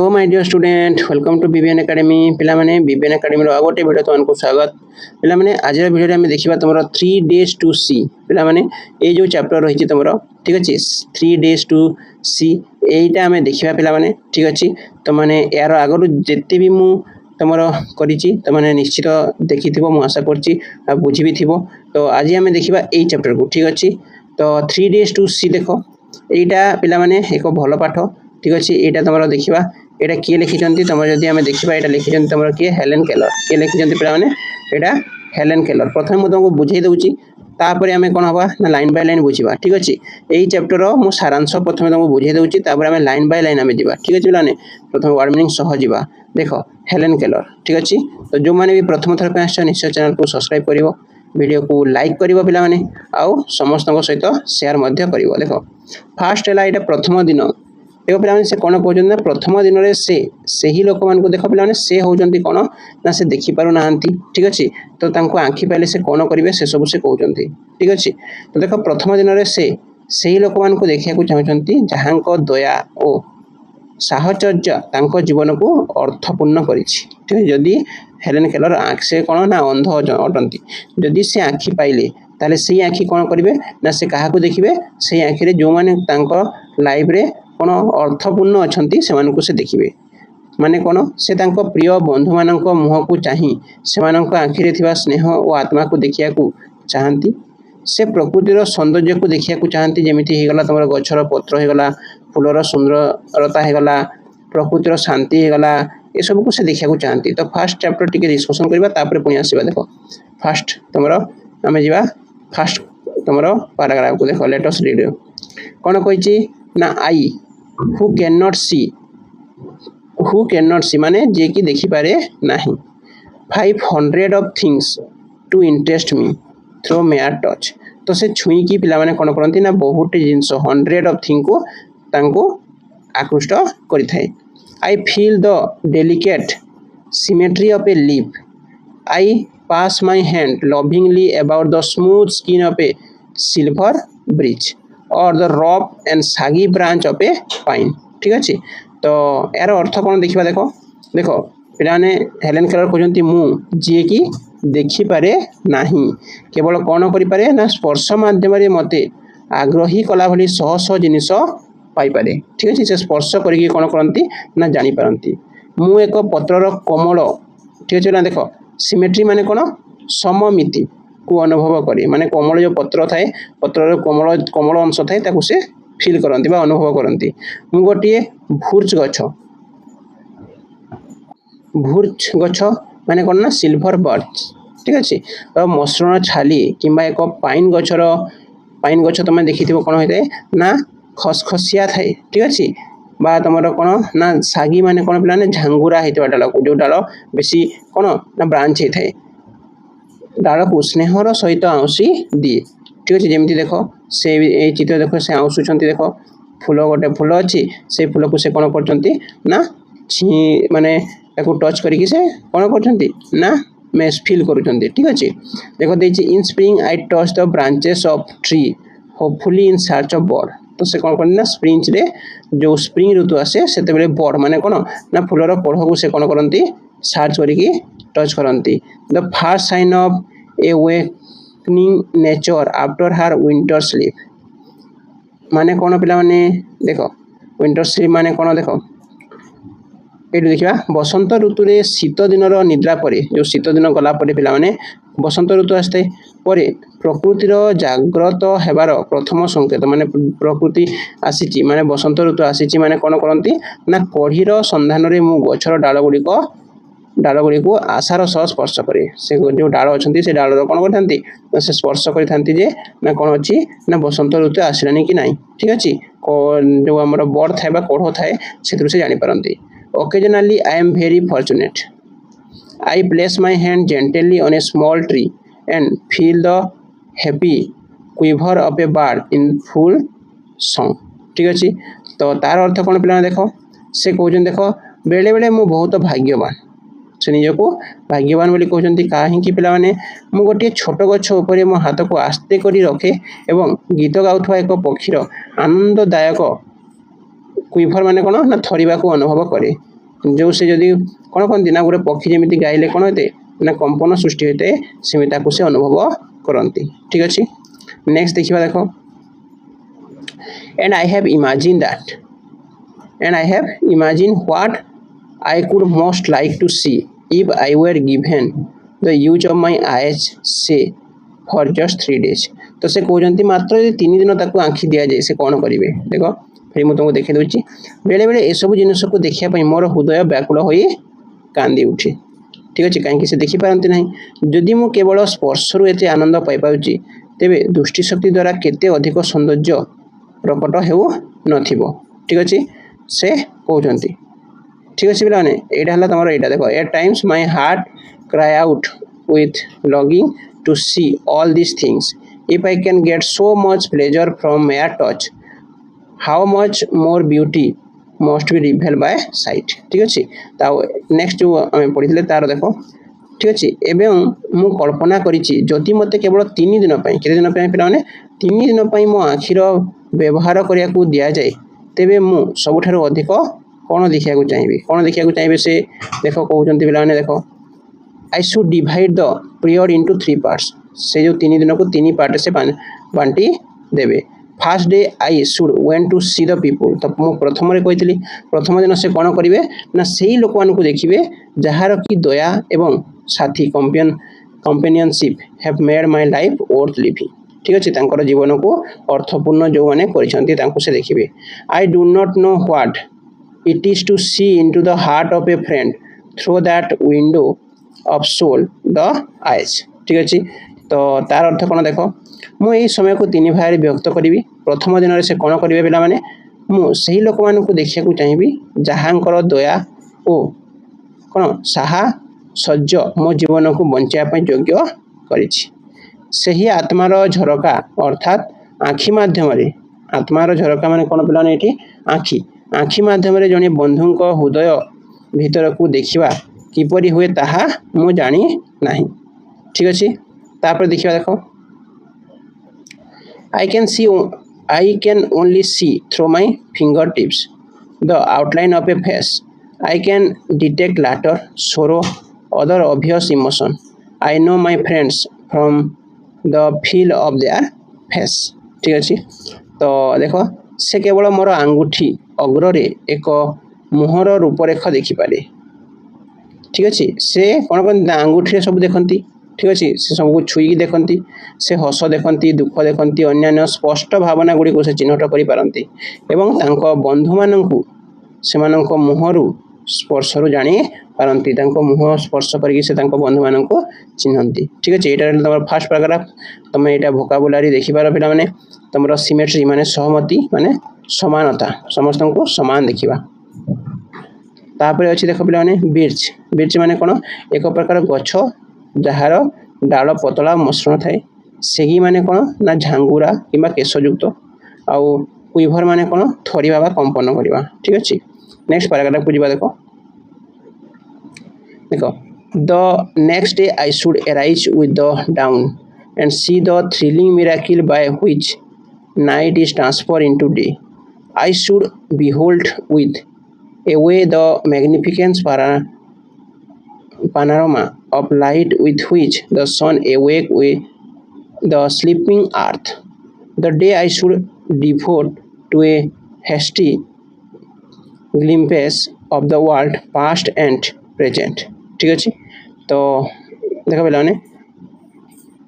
Hello my dear student welcome to BBN academy पिला माने BBN academy रो आगोटे वीडियो तुमको स्वागत पिला माने आज वीडियो रे हमें देखिबा तुमरो 3 डेज टू सी पिला माने ए जो चैप्टर रहिछि तुमरो ठीक अछि 3 डेज टू सी एटा हमें देखिबा पिला माने ठीक अछि तो माने यार आगरु जेते भी मु तुमरो करिछि तो माने निश्चित देखिथिबो मु आशा करछि आ बुझि भी थिबो तो आज हमें देखिबा ए चैप्टर को ठीक अछि तो 3 डेज टू सी देखो एटा पिला माने एक भलो पाठ ठीक अच्छे यहाँ तुम देखा यहाँ किए लिखिं तुम जदि आम देखा यहाँ लिखिं तुम किए हेलेन केलर किए लिखिं पे यहाँ हेलेन केलर प्रथम मुझे तुमको बुझे दूसरी तापर आम कौन हवा ना लाइन बाय लाइन बुझा ठीक अच्छे यही चैप्टर मु सारांश प्रथम तुमको बुझे दूसरी आम लाइन बाय लाइन आम जा ठीक अच्छे पे प्रथम वर्ड मीनिंग सह जा देख हेलेन केलर ठीक अच्छे तो जो मैंने भी प्रथम थर पे आस निश्चय चैनल को सब्सक्राइब कर वीडियो को लाइक कर पे आउ समस्त सहित सेयार कर देख फास्ट है यहाँ प्रथम दिन देख पे से कौन कहते प्रथम दिन में से ही लोक मान देख पे से होती कौन ना से देखिपार ना ठीक अच्छे तो आँखि पाइले से कौन करेंगे से सब से कहते ठीक अच्छे तो देख प्रथम दिन में से ही लोक मान देखा चाहते जहाँ दया और साहचर्य जीवन को अर्थपूर्ण करी हेलेन केलर से कौन ना अंध अटंती जदि से आँखि पाइले ताले से आँखि कौन करेंगे ना से क्या देखिए से आँखि जो मैंने लाइफ रे कौन अर्थपूर्ण अच्छा से देखिए माने कौन से प्रिय बंधु मान मुह को चाह से आँखि स्नेह और आत्मा को देखा चाहती से प्रकृतिर सौंदर्य को देखा चाहती जमी होगला तुम गचर पत्र होगला फूलर सुंदरता होगला प्रकृतिर शांति होगला ये सब को से देखा चाहती तो फास्ट चैप्टर टी डिस्कसन करवा पुणी आसवा देख फास्ट तुम आम जा फास्ट तुम पाराग्राफ को देख लेटस रीड कौन कही ना आई हु कैन नॉट सी माने जे कि देखी पारे नहीं 500 of things to interest me through mere touch तो से छुई की पिला माने कौन करती ना बहुत जिनस 100 ऑफ थिंग को तांको आकृष्ट करिथाए I feel the delicate symmetry of a leaf I pass my hand lovingly about the smooth skin of a silver birch और the rough and shaggy branch of a pine ठीक अच्छे तो यार अर्थ कौन देखा देख देख पे हेलेन केलर कहते मु जी कि देखिपारे नहीं केवल कौन करें ना स्पर्श मध्यम मते आग्रही कला भली शह शह जिनिस पाइपे ठीक अच्छे से स्पर्श करके कौन करती ना जानीपारती मु एक पत्रर कोमल ठीक अच्छे ना देख सिमेट्री माने कौन सममिति को अनुभव करे माने कोमल जो पत्र थाए पत्र कोमल कोमल अंश थाए से फील करती अनुभव करती मु गोटे भुर्ज गछ माने कौन ना सिल्वर बर्च ठीक अच्छे तो मसृण छाली किंबा एक पाइन गछ तुम देखी कौन होता है ना खसखसिया थाए ठीक अच्छे बा तुम कौन ना सागी माने कौन पे झांगुरा होता डाल को जो डाल बेसी कौन ना ब्रांच होता है डाल को स्नेहर सहित आउसी दिए ठीक अच्छे जमी देख से चित्र देख से आउसुंट देख फूल गोटे फूल अच्छी से फूल को से कौन करते ना माने टच करके से कौन करते ना मेस फील करुँच ठीक अच्छे देख देखिए इन spring I touch the branches of tree hopefully in search of bird तो से कौन करते ना स्प्रिंग रे जो स्प्रिंग ऋतु आसे से बर्ड माने कौन ना फूलर पढ़ को से कौन करती सर्च करके टच करती the first sign of awakening nature after her winter sleep माने कौन पिला माने देख विंटर स्लीप माने कौन देख ये देखा बसंत ऋतु रे शीत दिन निद्रा परे जो शीत दिन गला पिला माने बसंत ऋतु आसते पर प्रकृतिर जाग्रत हेबार प्रथम संकेत माने प्रकृति आसी माने बसंत ऋतु आसी माने कौन करती ना कढ़ीर संधान में मु गछर डाल गुड़ी को आशार सह स्पर्श करे से जो डाल अच्छा से डाल कौन करते से स्पर्श करें ना कौन अच्छी ना बसंत ऋतु आसलानी कि नाई ठीक अच्छे जो आम बर्ड थाए कढ़ थाए से जानीपारती occasionally I am very fortunate I place my hand gently on a small tree and feel the happy quiver of a bird in full song ठीक अच्छे तो तार अर्थ कौन पे देख से कहते देख बेले बेले मु बहुत भाग्यवान से निजको भाग्यवान बोली कहते कहीं पे मु गोटे छोट गछ उपर मो हाथ को आस्ते करी रखे एवं गीत गाउथवा एक पक्षीर आनंददायक क्विभर माने कौन ना थरिबा को अनुभव करे जो से जदि कौन कहती ना गोटे पक्षी जमी गाइले कौन होते ना कंपन सृष्टि होता है सेमती से अनुभव करती। ठीक अच्छे नेक्स्ट देखा देख and I have imagine that and I have imagine what I could most like to see if I were given the use of my eyes say for just 3 days। तो से कहते मात्र 3 दिन तक आँखि दि जाए से कौन करेंगे देख फिर मुझे तुमको देखी दूसरी बेले बेले एसबू जिनस को देखापी मोर हृदय व्याकुल हो कांदी उठे। ठीक अच्छे कहीं से देखिपारती ना जदि मु केवल स्पर्शरू एत आनंद पाई तेरे दृष्टिशक्ति द्वारा केते अधिक सौंदर्य प्रकट हो न। ठीक अच्छे से कहते ठीक अच्छे पे यहाँ तुम यहाँ देख at times my heart cry out with longing to see all this things if I can get so much pleasure from mere touch how much more beauty must be reveal by sight. ठीक अच्छे next जो आम पढ़ी तार देख ठीक अच्छे एवं मु कल्पना करी मत केवल 3 दिन के दिन पे 3 दिन मो आखिर व्यवहार करने को दि जाए तेरे मु सबुठ अधिक कौन देखा चाहिए से देख कहते पे देख I should divide the period into 3 parts से जो 3 दिन को 3 पार्ट से बांटी देवे। First day I should want to see the people तो मु प्रथम कही प्रथम दिन से कौन करेंगे ना से लोक मान देखिए जार कि दया एवं साथी companionship have made my life worth living. ठीक अच्छे जीवन को अर्थपूर्ण जो मैंने से देखिए। I do not know what it is to see into the heart of a friend through that window of soul the eyes. ठीक अच्छे तो तार अर्थ कौन देख मुझे समय को 3 भाग व्यक्त करी प्रथम दिन से कौन करेंगे पिला माने मुझे लोक मान देखा चाहिए जहाँकर दया और कौन साहस्य मो जीवन को बचापी योग्य करी आत्मार झरका अर्थात आँखि मध्यम आत्मार झरका मान कौन पिला ये आँखि आँखि मध्यम जड़े बंधु हृदय भीतर को देखा किपरि हुए ताहा मु जानी नहीं। ठीक अच्छे तापर देखा देख I can only see through my fingertips the outline of a face. I can detect laughter, sorrow, other obvious emotion. I know my friends from the feel of their face. ठीक अच्छे तो देख से केवल मोर आंगुठी अग्रे एक मुहर रूपरेख देखिपारे। ठीक अच्छे से कौन कौन आंगुठी सब देखती। ठीक अच्छे से सबको छुई देखती से हस देखती दुख देखती अन्य स्पष्ट भावना गुड़ी को से चिन्हट करपारती बंधु मानू से मुहर स्पर्शरू जानी पारती मुह स्पर्श करके बंधु मान चिन्हती। ठीक अच्छे यहाँ तुम फास्ट पैराग्राफ तुम यहाँ भोकाबुलारी देखिपार पे मैंने तुम सिमेट्री माने सहमति माने समानता समस्त को सामान देखा। तापर अच्छी देख पे बीर्च बीर्च माने कौन एक प्रकार गछ जार डाल पतला मसृण थाए सेगी माने कौन ना झांगुरा कि केशयुक्त आउ क्विभर माने कौन थरिबा बा कंपन करवा। ठीक अच्छे नेक्स्ट पैराग्राफ को जीवा देख the next day I should arise with the down and see the thrilling miracle by which night is transfer into day. I should behold with away the magnificent panorama of light with which the sun awake with the sleeping earth. The day I should devote to a hasty glimpse of the world past and present. ठीक अच्छे तो देख पे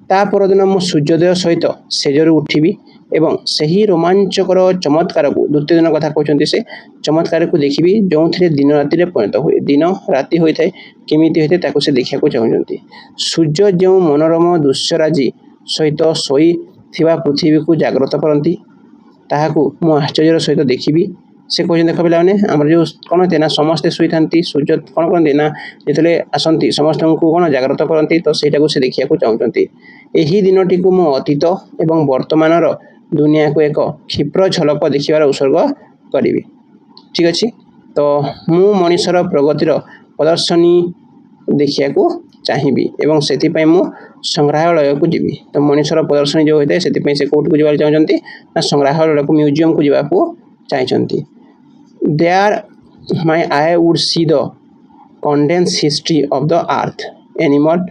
ता परदिन मु सूर्योदय सहित सेजरू उठिबी एवं सही रोमांचकर चमत्कार को द्वितीय दिन कथा कहते से चमत्कार को देखी जो थे दिन राति परिणत हुए दिन राति होता है केमी होता है से देखा चाहते सूर्य जो मनोरम दृश्यराजी सहित शोई पृथ्वी को जागृत करती ताकू मु आश्चर्य सहित देखी से कहते देख पे आम जो कौन थे ना समस्ते शोई था सूर्य कौन करते ना जिते आसती समस्त को कौन जागृत करती तो सहीटा से देखा चाहते यही दिन टी मु अतीत एवं वर्तमान दुनिया को एक क्षिप्र झलक देखार उत्सर्ग करी। ठीक अच्छे तो मु मनीषर प्रगतिर प्रदर्शनी देखा चाहिए एवं से मु संग्रहालय को जीवी तो मनीषर प्रदर्शनी जो होता है से कौट को जवार चाहते ना संग्रहालय को म्यूजियम को जावाक चाहते। There my eye would see the condensed history of the earth, animal,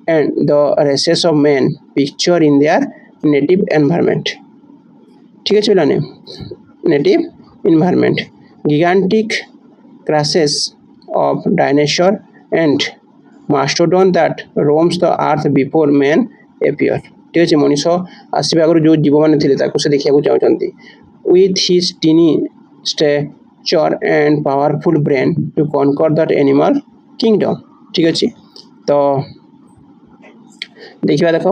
and the races of men pictured in their native environment. ठीक है पिलाने native environment, gigantic crashes of dinosaur and mastodon that roams the earth before man appear. ठीक है मनीष आसवा आगर जो जीव मैंने थे से देखा चाहते with his teeny stature and powerful brain to conquer that animal kingdom. ठीक अच्छे तो देखा देख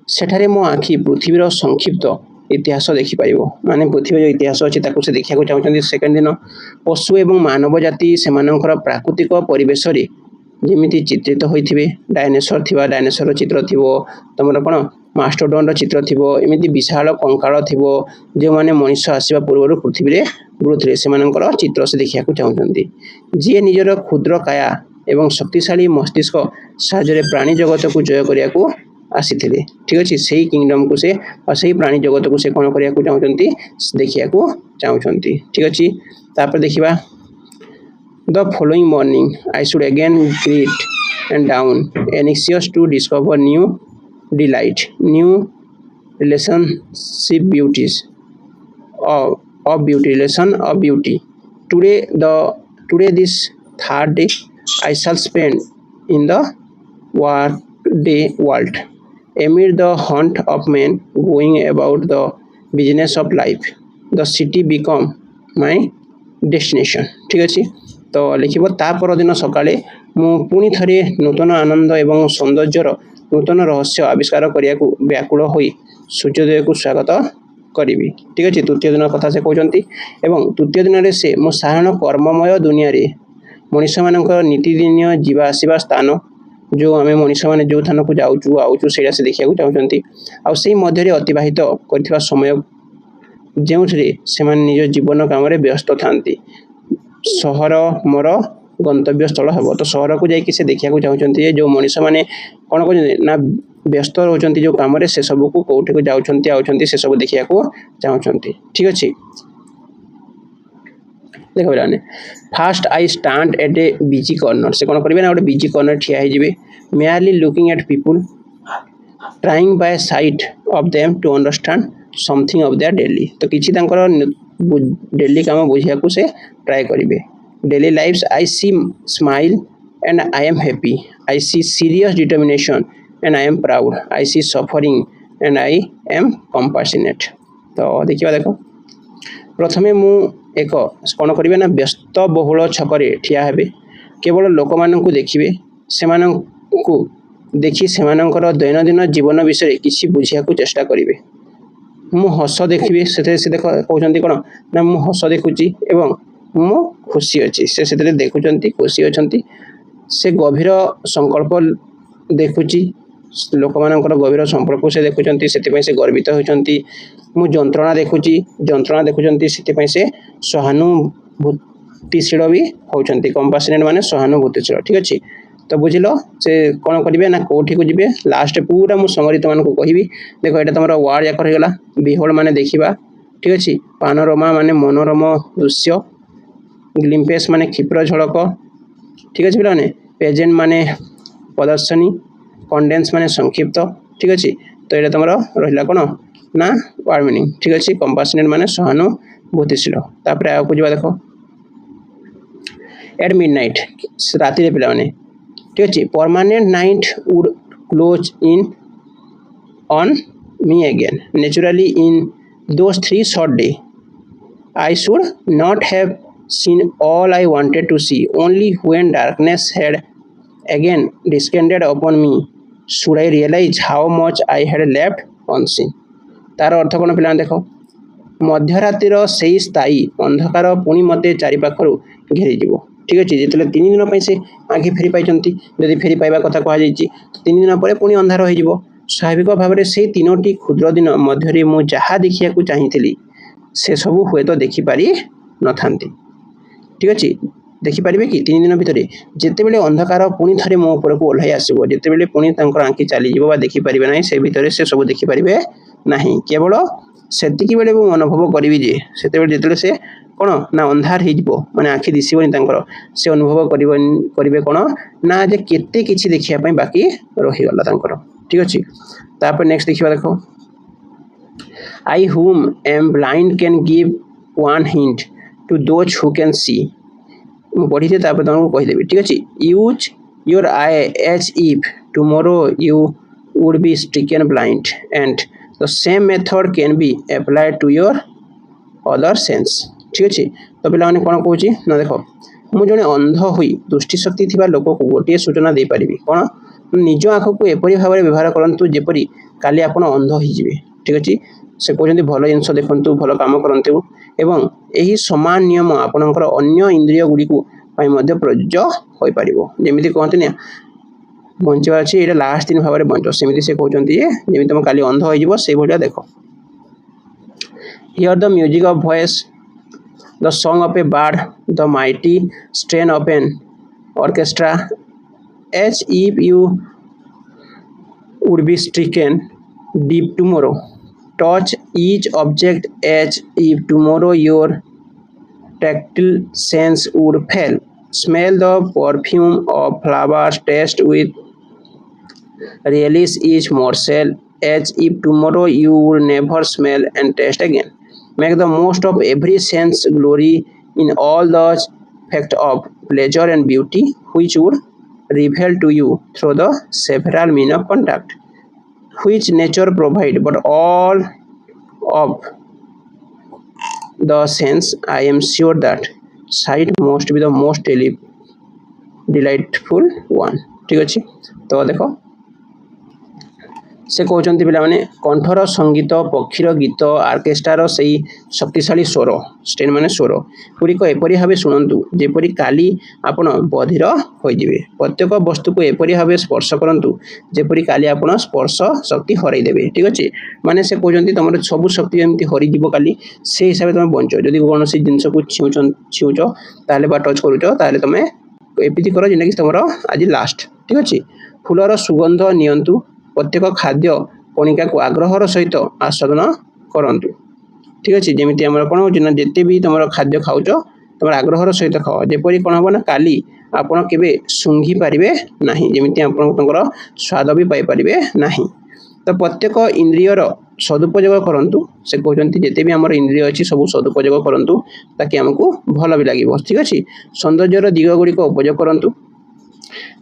सेठारे मो आखि पृथ्वीर संक्षिप्त इतिहास देखिपर माने पृथ्वी जो इतिहास अच्छे से देखा चाहते सेकेंड दिन पशु एवं मानव जाति से प्राकृतिक परिवेश जमी चित्रित होते डायनासोर थी डायनासोर चित्र थी तुम कौन मास्टोडन चित्र थी एमती विशाल कंकाल थी जो मैंने मनीष आसवा पूर्व पृथ्वी में बुलूले से चित्र से देखा चाहते जी निजर क्षुद्र काया एवं शक्तिशाली मस्तिष्क साहाय्य प्राणी जगत को जय करने को आसी ठीक अच्छे से ही किंगडम को से प्राणी जगत को से कौन करने को चाहते देखा चाहते ठीक अच्छे तापर देखा The following morning, I should again greet and down, anxious to discover new delight, new relationship beauties of beauty, relation of beauty. Today this third day, I shall spend in the workday world, amid the hunt of men going about the business of life. The city become my destination. ठीक अच्छे तो लिखिब तापर दिन सकाळे मु पुणी थरे नूतन आनंद एवं सौंदर्यर नूतन रहस्य आविष्कार करिया को व्याकुल होई सूर्योदय को स्वागत करी ठीक अच्छे तृतीय दिन कथा से कहते एवं तृतीय दिन से मो साधारण कर्ममय दुनिया रे मनीष मान नीतिदिन जीवा आसवा स्थान जो आम मनीष मैंने जो स्थान को जाऊँ आऊँ से देखा चाहते आई मध्य अतिवाहित कर समय जो से निज जीवन काम व्यस्त था सहर मोर गंतव्य स्थल हम तो सहर को जाकि से देखा चाहते जो मनीष मैंने कौन कर व्यस्त रोचंती जो काम से सब को कौटी को जाऊँच आउंट से सब देखा चाहते ठीक अच्छे देख पे first I stand at a busy corner से कौन करेंगे ना गोटे बिजी कर्नर ठिया हो merely looking at people trying by sight of them to understand something of their daily तो किसी डेली काम बुझा को से ट्राए करेंगे daily life I see smile and I am happy I see serious determination and I am proud I see suffering and I am compassionate तो देखिए देख प्रथमे मु एक कौन करेंगे ना व्यस्त बहुल छकरे ठिया हे केवल लोक मान देखिए से देखी से दैनंदिन जीवन विषय किसी बुझा चेष्टा करेंगे मु हस देखी से देख कहते कौन ना मु हस देखुची एवं मु खुशी अच्छी से देखुं खुशी अच्छा से गभीर संकल्प देखुची लोक मान गभीर संपर्क से देखुं से गर्वित होती मु जंत्रणा देखुची जंत्रणा देखुं से सहानुभूतिशील भी होती कंपासनेट माने सहानुभूतिशील ठीक अच्छे तो बुझिल से कौन करेंगे ना कौटी को जी लास्ट पूरा मुझे समरी तुम कहि देख ये तुम वार्ड जाकर होगा बिहोल्ड माने देखा ठीक अच्छे पानोरमा माने मनोरम दृश्य ग्लिम्पेस माने क्षिप्र झलक ठीक अच्छे पे पेजेंट माने प्रदर्शनी कंडेन्स माने संक्षिप्त ठीक अच्छे तो ये तुम रहा कौन ना वार्ड मीनिंग ठीक अच्छे कंपासनेट माने सहानुभूतिशील तापर आगे जा देख एट मिडनाइट राति पे ठीक अच्छे permanent night would close in on me again naturally in those 3 short day I should not have seen all I wanted to see only when darkness had again descended upon me should I realise how much I had left unseen तार अर्थ कौन पे देख मध्यरातिर से स्थायी अंधकार पुणी मते चारिपाखर घेरीज ठीक अच्छे जो 3 दिन से आगे फेरी पाई जदि फेरी पाइबा कथा कहुई तो 3 दिन पर पुणी अंधार हो स्वाभाविक भाव में से 3टी क्षुद्र दिन मध्य मुझे जहाँ देखा चाहती से सब हुए तो देखिपारि न था ठीक अच्छे देखिपारे कि 3 दिन भितर जिते बड़े अंधकार पुणी थे मो उपर को ओह्ल आसो जिते पुणी आँखि चलीजा देखिपारे ना से भितर से सब देखिपारे ना केवल से बेले अनुभव करी जे से कौन ना अंधार हो माने आखि दिशबनी से अनुभव करेंगे कौन ना जे केते किछि देखिया बाकी रहीगला ठीक अच्छे। तापर नेक्स्ट देखा देख I who am blind can give one hint to those who can see पढ़ी थे तुमको कहीदेवी ठीक अच्छे। Use your eye as if tomorrow you would be stricken blind and the same method can be applied to your other sense ठीक अच्छे। तो पे कौन कौच ना देख मुझे अंध हुई दृष्टिशक्ति थी लोक को गोटे सूचना दे पारि कौन निज आँख को एपरी भाव में व्यवहार करूँ जपरी काली आप अंध हो ठीक अच्छे। से कहते भल जिन देखु भल कम करूँ एवं यही समान नियम आपणकर अन्य इंद्रिय गुड़ी प्रयोज्य हो पार जमी कहते ना बंचा अच्छे ये लास्ट दिन भाव में बंच सेमती से कहते जमी तुम काली अंध हो से भाया देख here the music of voice the song of a bird, the mighty strain of an orchestra, as if you would be stricken deep tomorrow. Touch each object as if tomorrow your tactile sense would fail. Smell the perfume of flowers, taste with relish each morsel as if tomorrow you would never smell and taste again. Make the most of every sense glory in all the fact of pleasure and beauty which would reveal to you through the several means of contact which nature provide, but all of the sense I am sure that sight must be the most delightful one ठीक अच्छे। तो देखो से कहते पे कंठर संगीत पक्षीर गीत आर्केस्ट्रार से शक्तिशाली स्वर स्टेन मान स्वर गुड़िक एपरी भाव शुणु जेपरी काली आपण बधिर होइजिबे। प्रत्येक वस्तु को एपरी भाव स्पर्श करूँ जेपरी काली आपण स्पर्श शक्ति हरईदेवे ठीक अच्छे। माने से कहते तुम सब शक्ति जमी हरीज काली से हिसाब से तुम बंच जदि कौन जिनस को छुँच ताले बा टच करुच तुम एमती कर जेनकि तुम आज लास्ट ठीक अच्छे। फूलर सुगंध नियंतु प्रत्येक खाद्य कणिका को आग्रहर सहित आस्वादन करूँ ठीक अच्छे। जमी आम कौन हो जिते भी तुम खाद्य खाऊच तुम आग्रहर सहित खाओ जेपरी कौन हम ना काली आपड़ के शुंघी पारे ना जमी आप स्वाद भी पाइपर ना। तो प्रत्येक इंद्रियर सदुपयोग करूँ से कहते जिते भी आम इंद्रिय अच्छी सब सदुपयोग करूँ ताकि आमको भल भी लगे ठीक अच्छे। सौंदर्यर दिग गुड़िक उपयोग करूँ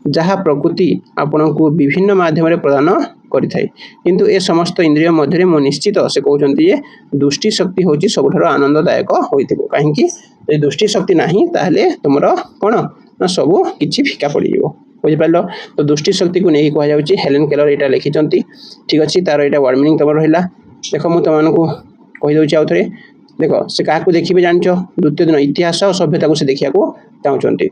जहाँ प्रकृति आपण को विभिन्न माध्यम प्रदान करें किंतु ए समस्त इंद्रिय मध्य मो निश्चित से कहते दृष्टि शक्ति हूँ सबुठ आनंददायक हो कहीं दृष्टि शक्ति ना ताहले तुम कौन ना सब किसी फिका पड़ बुझिपार। तो दृष्टि शक्ति को नहीं कहुच्छे हेलेन केलर यहाँ लिखिं ठीक अच्छे। तार यहाँ वर्ड मीनिंग तुम रहा देख मुझे तुमको कहीदे आउ थे देख से क्या देखिए जान द्वितीय दिन इतिहास और सभ्यता को से देखा चाहते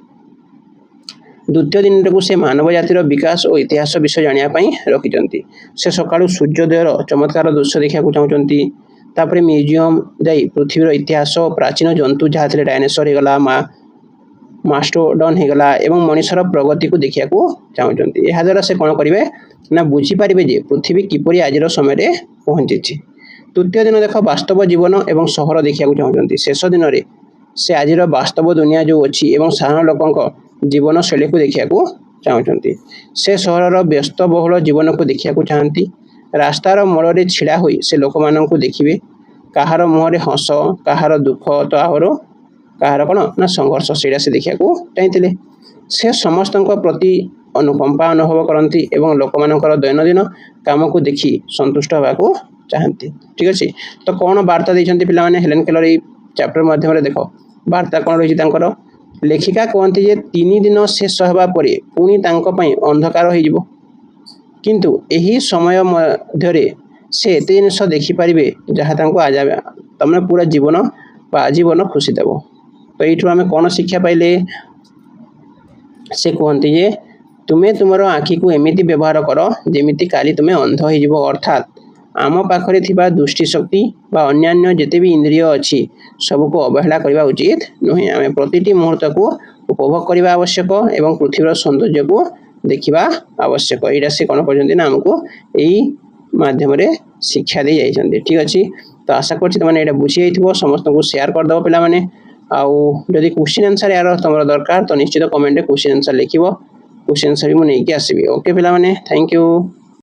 द्वितीय दिन को से मानव जातिर विकास और इतिहास विषय जानापी रखिंट से सका सूर्योदयर चमत्कार दृश्य देखा चाहते तापर म्यूजियम जाई पृथ्वीर इतिहास प्राचीन जंतु जहाँ थे डायनासोर होगला मास्टोडन होगला एवं मनुष्यर प्रगति को देखा चाहते यह द्वारा से कौन करेंगे ना बुझीपारे जे पृथ्वी किपरि आज समय पहुँची। तृतीय दिन देख वास्तव जीवन एवं सहर देखा चाहते शेष दिन में से आज वास्तव दुनिया जो अच्छी एवं साधारण लोक जीवन शैली को देखा चाहते से सहर व्यस्त बहुल जीवन को देखा चाहती रास्तार मोड़ छिड़ा हुई से लोक मान देखिए कहार मुहर हस कहार दुख तो आहर कहार कौन ना संघर्ष से देखा चाहते से समस्त प्रति अनुकंपा अनुभव करती एवं लोक मानकर दैनंदिन काम को देखी संतुष्ट होगा चाहती ठीक अच्छे। तो कौन वार्ता देते पे हेलेन केलर चैप्टर मध्यम देख वार्ता कौन रही लेखिका कहती जे 3 दिन शेष होगा पुणी अंधकार हो किंतु यही समय मध्य से एत जिन देखिपारे जहाँ आज तुम पूरा जीवन आजीवन खुशी देव। तो ये आम कौन शिक्षा पाइले से कहती जे तुम्हें तुम आखि को एमती व्यवहार कर जमी काली तुम्हें अंध हो अर्थात आम पाखरे थिबा दृष्टि शक्ति बा अन्यान्य जेते भी इंद्रिय अच्छी सबको अवहेला करने उचित नुहे। आम प्रति मुहूर्त को उपभोग करने आवश्यक एवं पृथ्वीर सौंदर्य को देखा आवश्यक यहाँ से कौन कर आमको यही मध्यम शिक्षा दे जाइए ठीक अच्छे। तो आशा कर बुझी समस्त को शेयर करदेव पे आउ जदि क्वेश्चन आंसर यार तुम दरकार तो निश्चित कमेंट क्वेश्चन आंसर लिखिबो क्वेश्चन आंसर भी मुझे आसबि ओके पिला माने थैंक यू।